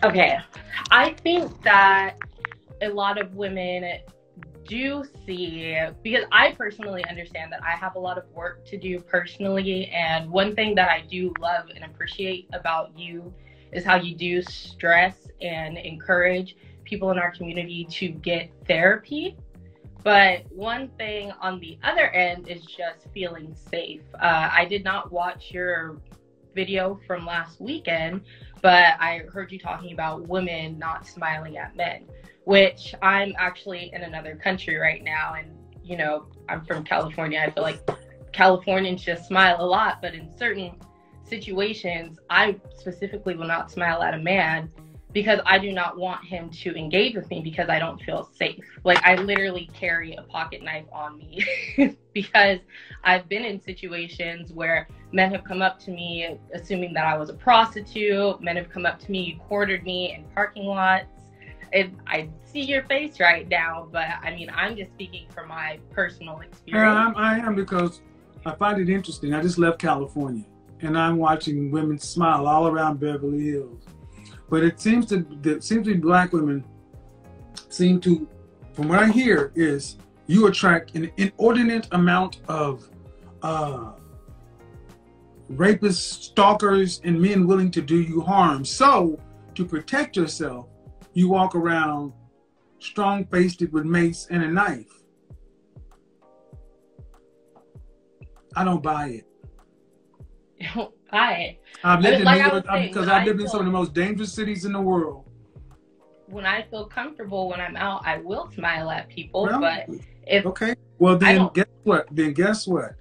Okay. I think that a lot of women do see, because I personally understand that I have a lot of work to do personally. And one thing that I do love and appreciate about you is how you do stress and encourage people in our community to get therapy. But one thing on the other end is just feeling safe. I did not watch your video from last weekend, but I heard you talking about women not smiling at men, which I'm actually in another country right now. And, I'm from California. I feel like Californians just smile a lot, but in certain situations, I specifically will not smile at a man because I do not want him to engage with me because I don't feel safe. Like, I literally carry a pocket knife on me because I've been in situations where men have come up to me assuming that I was a prostitute. Men have come up to me, cornered me in parking lots. And I see your face right now, but I mean, I'm just speaking from my personal experience. Yeah, I am because I find it interesting. I just left California and I'm watching women smile all around Beverly Hills. But it seems to be black women seem to, from what I hear, is you attract an inordinate amount of rapists, stalkers, and men willing to do you harm. So to protect yourself, you walk around strong-faced with mace and a knife. I don't buy it. You don't buy it. I've lived in New York because I've lived in some of the most dangerous cities in the world. When I feel comfortable when I'm out, I will smile at people. Well, but if okay, well then guess what?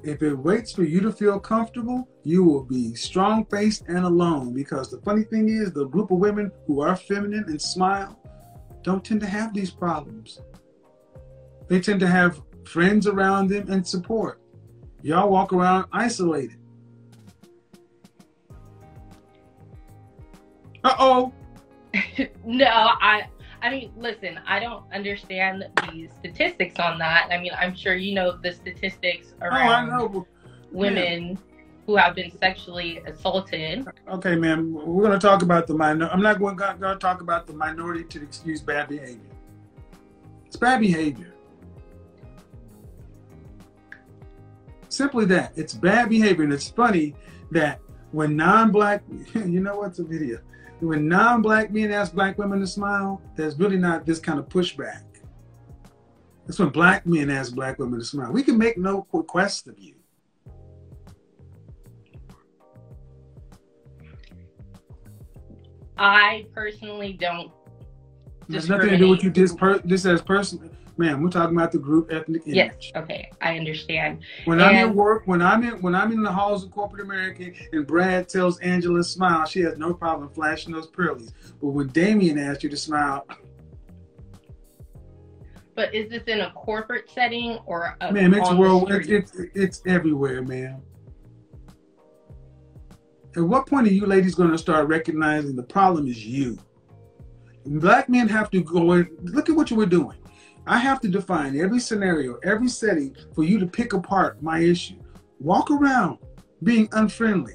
If it waits for you to feel comfortable, you will be strong-faced and alone. Because the funny thing is, the group of women who are feminine and smile don't tend to have these problems. They tend to have friends around them and support. Y'all walk around isolated. Uh-oh. No, I mean, listen, I don't understand the statistics on that. I mean, I'm sure you know the statistics around women who have been sexually assaulted. Okay, man, we're going to talk about the minority. I'm not going to talk about the minority to excuse bad behavior. It's bad behavior. Simply that. It's bad behavior. And it's funny that when non-black, you know what's a video? When non-black men ask black women to smile, there's really not this kind of pushback. It's when black men ask black women to smile. We can make no request of you. I personally don't. There's nothing to do with you this as person. Man, we're talking about the group ethnic image. Yes, okay, I understand. When I'm at work, when I'm in the halls of corporate America and Brad tells Angela to smile, she has no problem flashing those pearlies. But when Damien asks you to smile. But is this in a corporate setting or a man, it's world, it's everywhere, man. At what point are you ladies going to start recognizing the problem is you? Black men have to go in, look at what you were doing. I have to define every scenario, every setting for you to pick apart my issue. Walk around being unfriendly.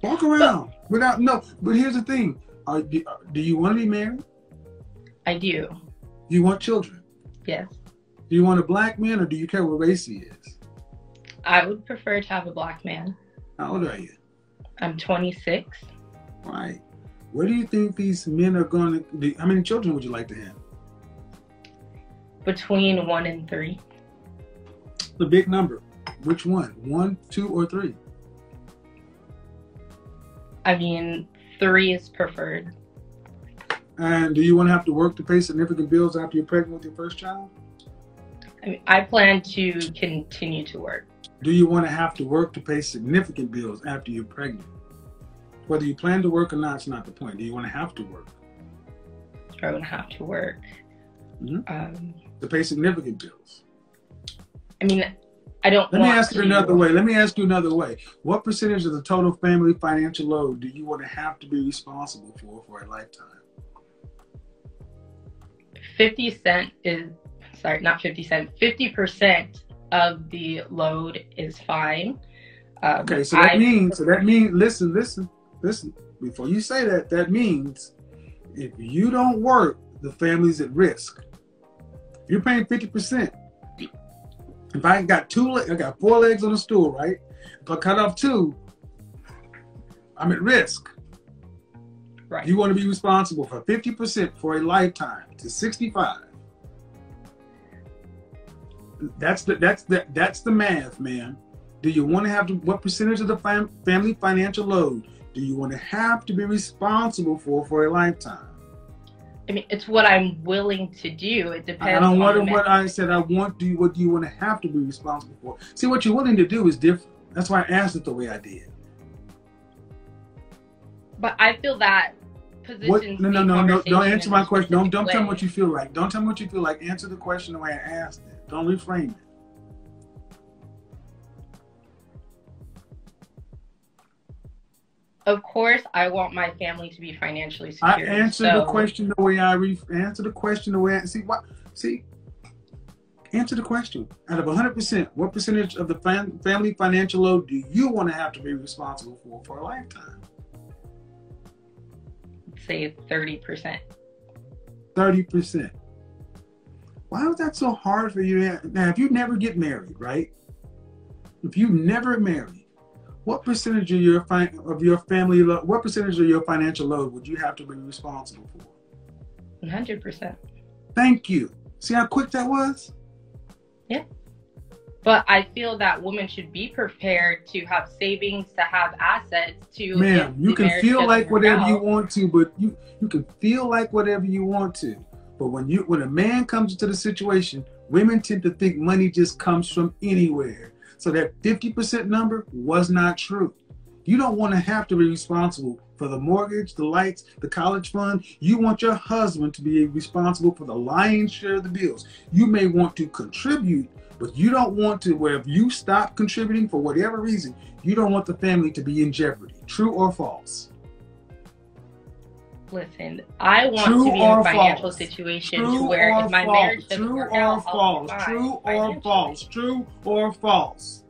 Walk around without, no, but here's the thing. Do you want to be married? I do. Do you want children? Yes. Do you want a black man or do you care what race he is? I would prefer to have a black man. How old are you? I'm 26. Right. Where do you think these men are going to be? How many children would you like to have? Between 1 and 3. The big number. Which one? 1, 2, or 3? I mean, 3 is preferred. And do you want to have to work to pay significant bills after you're pregnant with your first child? I mean, I plan to continue to work. Do you want to have to work to pay significant bills after you're pregnant? Whether you plan to work or not, it's not the point. Do you want to have to work? I want to have to work. Mm-hmm. To pay significant bills. I mean, I don't Let me ask you another way. What percentage of the total family financial load do you want to have to be responsible for a lifetime? 50% of the load is fine. Okay, so that means, listen. before you say that, that means if you don't work, the family's at risk. You're paying 50%. If I got I got 4 legs on the stool, right? If I cut off 2, I'm at risk. Right. You want to be responsible for 50% for a lifetime to 65. That's the math, man. Do you want to have to, what percentage of the family financial load do you want to have to be responsible for a lifetime? I mean, it's what I'm willing to do. It depends. I don't want what I said. I want to. What do you want to have to be responsible for? See, what you're willing to do is different. That's why I asked it the way I did. But I feel that positions. No. Don't answer my question. Don't tell me what you feel like. Don't tell me what you feel like. Answer the question the way I asked it. Don't reframe it. Of course, I want my family to be financially secure. I answered the question the way I answer the question the way I see. Answer the question. Out of 100%, what percentage of the family financial load do you want to have to be responsible for a lifetime? Say 30%. 30%. Why was that so hard for you? Now, if you never get married, right? If you never marry, what percentage of your family, what percentage of your financial load would you have to be responsible for? 100%. Thank you. See how quick that was? Yeah. But I feel that women should be prepared to have savings, to have assets, to. Ma'am, you can feel like whatever you want to, but you can feel like whatever you want to. But when a man comes into the situation, women tend to think money just comes from anywhere. So that 50% number was not true. You don't want to have to be responsible for the mortgage, the lights, the college fund. You want your husband to be responsible for the lion's share of the bills. You may want to contribute, but you don't want to, where if you stop contributing for whatever reason, you don't want the family to be in jeopardy. True or false? Listen, I want to be in a financial situation to where if my marriage doesn't work out, I'll be fine. True or false? True or false?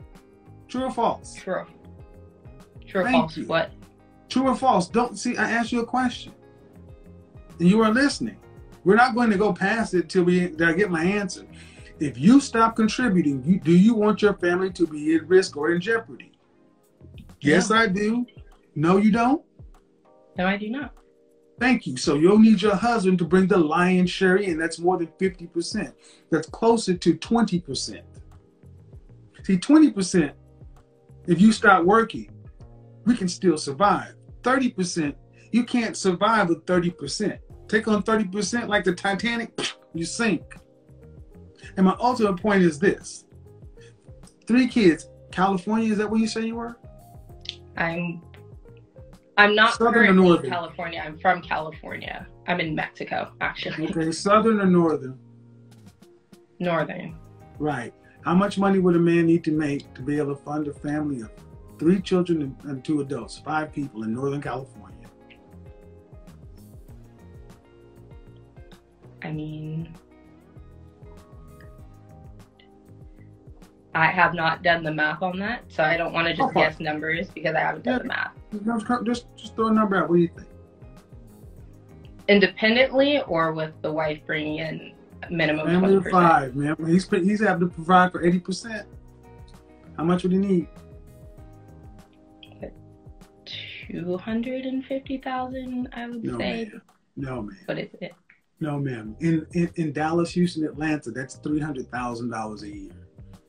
True or false? True. True or false? What? True or false? Don't see. I asked you a question, and you are listening. We're not going to go past it till I get my answer. If you stop contributing, do you want your family to be at risk or in jeopardy? Yes, I do. No, you don't. No, I do not. Thank you. So you'll need your husband to bring the lion's share in. That's more than 50%. That's closer to 20%. See, 20%, if you start working, we can still survive. 30%, you can't survive with 30%. Take on 30% like the Titanic, you sink. And my ultimate point is this. 3 kids. California, is that where you say you were? I'm not Southern currently in California. I'm from California. I'm in Mexico, actually. Okay, southern or northern? Northern. Right. How much money would a man need to make to be able to fund a family of 3 children and 2 adults, 5 people in Northern California? I mean, I have not done the math on that, so I don't want to just guess numbers because I haven't done the math. Just throw a number out. What do you think? Independently or with the wife bringing in minimum 20%? Family of 5, man. He's having to provide for 80%. How much would he need? $250,000, I would say. Ma'am. No, ma'am. What is it? No, ma'am. In Dallas, Houston, Atlanta, that's $300,000 a year.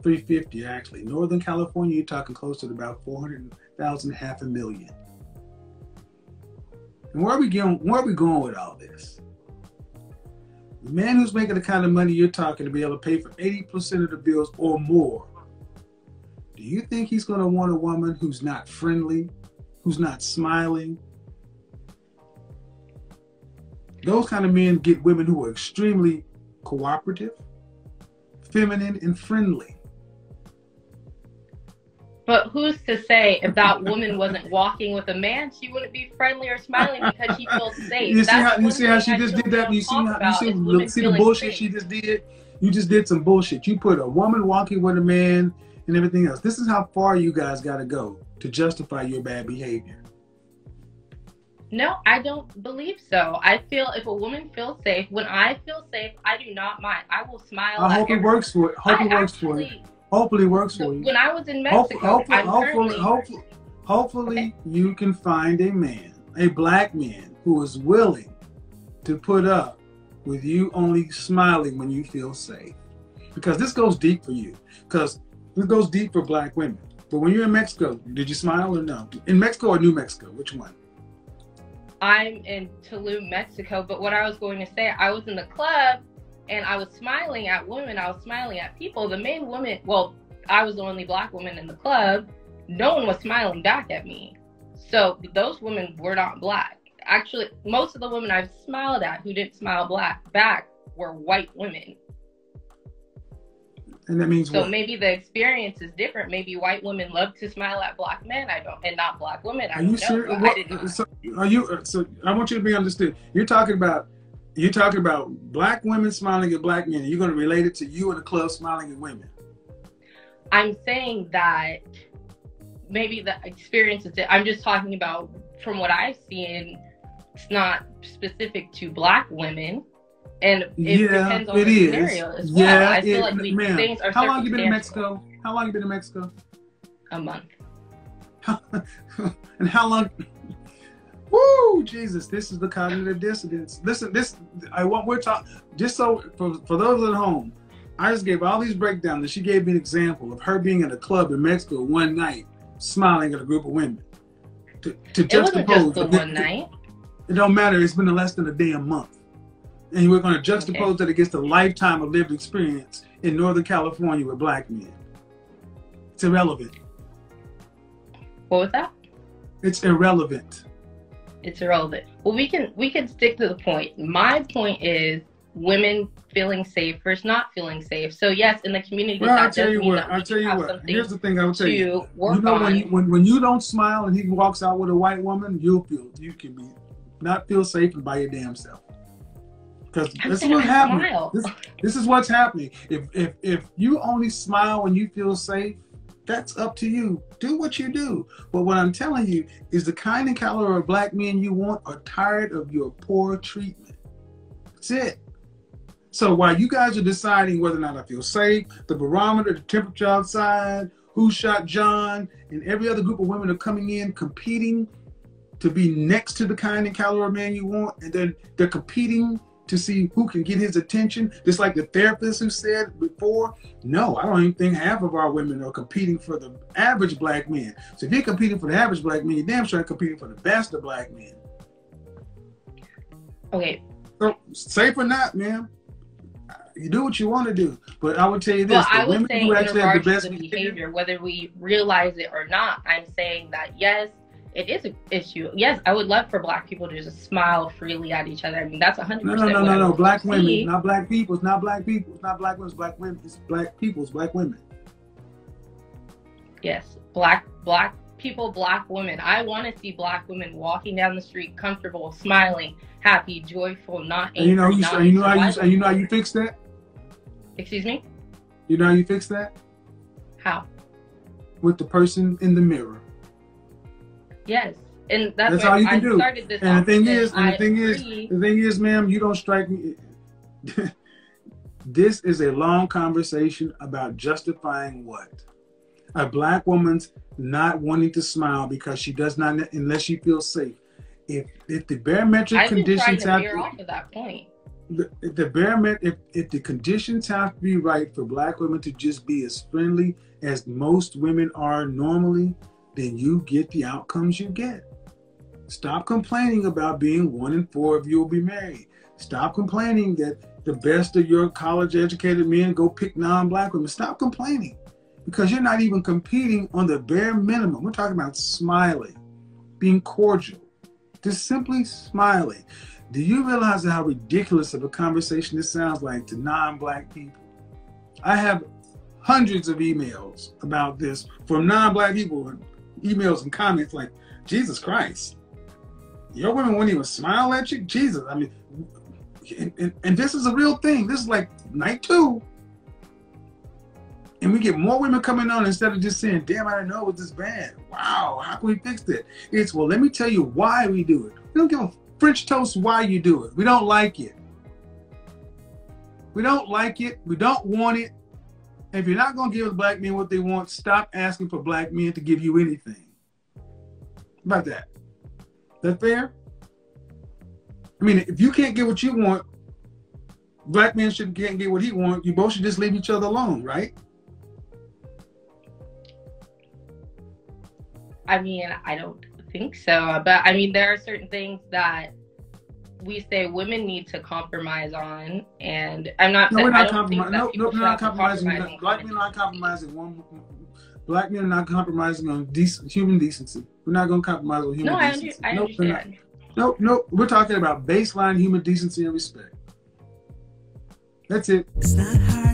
$350,000 actually. Northern California, you're talking closer to about $400,000, $500,000. And where are we going with all this? The man who's making the kind of money you're talking to be able to pay for 80% of the bills or more, do you think he's going to want a woman who's not friendly, who's not smiling? Those kind of men get women who are extremely cooperative, feminine, and friendly. But who's to say if that woman wasn't walking with a man, she wouldn't be friendly or smiling because she feels safe. You see how she just did that? You see the bullshit she just did? You just did some bullshit. You put a woman walking with a man and everything else. This is how far you guys got to go to justify your bad behavior. No, I don't believe so. I feel if a woman feels safe, when I feel safe, I do not mind. I will smile I at hope it everyone. works for it. Hope I it works for you. actually, Hopefully it works for you. when I was in Mexico, I'm currently Hopefully okay. you can find a man, a black man, who is willing to put up with you only smiling when you feel safe. Because this goes deep for you. Because this goes deep for black women. But when you're in Mexico, did you smile or no? In Mexico or New Mexico? Which one? I'm in Tulum, Mexico, but what I was going to say, I was in the club and I was smiling at women. I was smiling at people. The main woman, well, I was the only black woman in the club. No one was smiling back at me. So those women were not black. Actually, most of the women I've smiled at who didn't smile back were white women. And that means so what? Maybe the experience is different. Maybe white women love to smile at black men. I don't, and not black women. I don't know. Serious? I didn't. So are you? So I want you to be understood. You're talking about black women smiling at black men. And you're going to relate it to you in the club smiling at women. I'm saying that maybe the experience is. I'm just talking about from what I've seen. It's not specific to black women. And it depends on the scenario as well. Yeah, I feel like things are. How long have you been in Mexico? How long have you been in Mexico? A month. And how long? Woo, Jesus! This is the cognitive dissonance. Listen, we're talking. Just so for those at home, I just gave all these breakdowns, and she gave me an example of her being in a club in Mexico one night, smiling at a group of women. To juxtapose. It wasn't just the one night. It don't matter. It's been less than a damn month. And we're going to juxtapose that against a lifetime of lived experience in Northern California with black men. It's irrelevant. What was that? It's irrelevant. It's irrelevant. Well, we can stick to the point. My point is women feeling safe versus not feeling safe. So yes, in the community, well, I'll tell you what. Here's the thing I will tell you. You know, when you don't smile and he walks out with a white woman, you can not feel safe and by your damn self. Because this is what's happening. This is what's happening. If you only smile when you feel safe, that's up to you. Do what you do. But what I'm telling you is the kind and caliber of black men you want are tired of your poor treatment. That's it. So while you guys are deciding whether or not I feel safe, the barometer, the temperature outside, who shot John, and every other group of women are coming in competing to be next to the kind and caliber of man you want, and then they're competing to see who can get his attention, just like the therapist who said before. No, I don't even think half of our women are competing for the average black man. So if you're competing for the average black man, you're damn sure competing for the best of black men. Okay. So safe or not, man, you do what you want to do. But I would tell you this: well, I was saying in regards to the behavior, whether we realize it or not, I'm saying that yes, it is an issue. Yes, I would love for black people to just smile freely at each other. I mean, that's 100%. No. Black women, not black people. It's not black people. It's not black women. It's black women. It's black people. It's black women. Yes, black people, black women. I want to see black women walking down the street, comfortable, smiling, happy, joyful, not angry. And you know how you fix that? Excuse me? You know how you fix that? How? With the person in the mirror. Yes, and that's all you can do. And the thing is, ma'am, you don't strike me. This is a long conversation about justifying what? A black woman's not wanting to smile because she does not, unless she feels safe. If the barometric conditions have to off of that point. If the conditions have to be right for black women to just be as friendly as most women are normally, then you get the outcomes you get. Stop complaining about being 1 in 4 of you will be married. Stop complaining that the best of your college-educated men go pick non-black women. Stop complaining, because you're not even competing on the bare minimum. We're talking about smiling, being cordial, just simply smiling. Do you realize how ridiculous of a conversation this sounds like to non-black people? I have hundreds of emails about this from non-black people, emails and comments like, Jesus Christ, your women wouldn't even smile at you? Jesus, I mean, and this is a real thing. This is like night 2. And we get more women coming on instead of just saying, damn, I didn't know it was this bad. Wow, how can we fix that? It's, well, let me tell you why we do it. We don't give a French toast why you do it. We don't like it. We don't like it. We don't want it. If you're not going to give the black men what they want, stop asking for black men to give you anything. How about that? That fair? I mean, if you can't get what you want, black men can't get what he wants, you both should just leave each other alone, right? I mean, I don't think so. But I mean, there are certain things that we say women need to compromise on, and I'm not. No, we're not compromising. No, we're not compromising. Black men are not compromising. Black men are not compromising on human decency. We're not going to compromise on human decency. I understand. No, we're talking about baseline human decency and respect. That's it. It's not hard.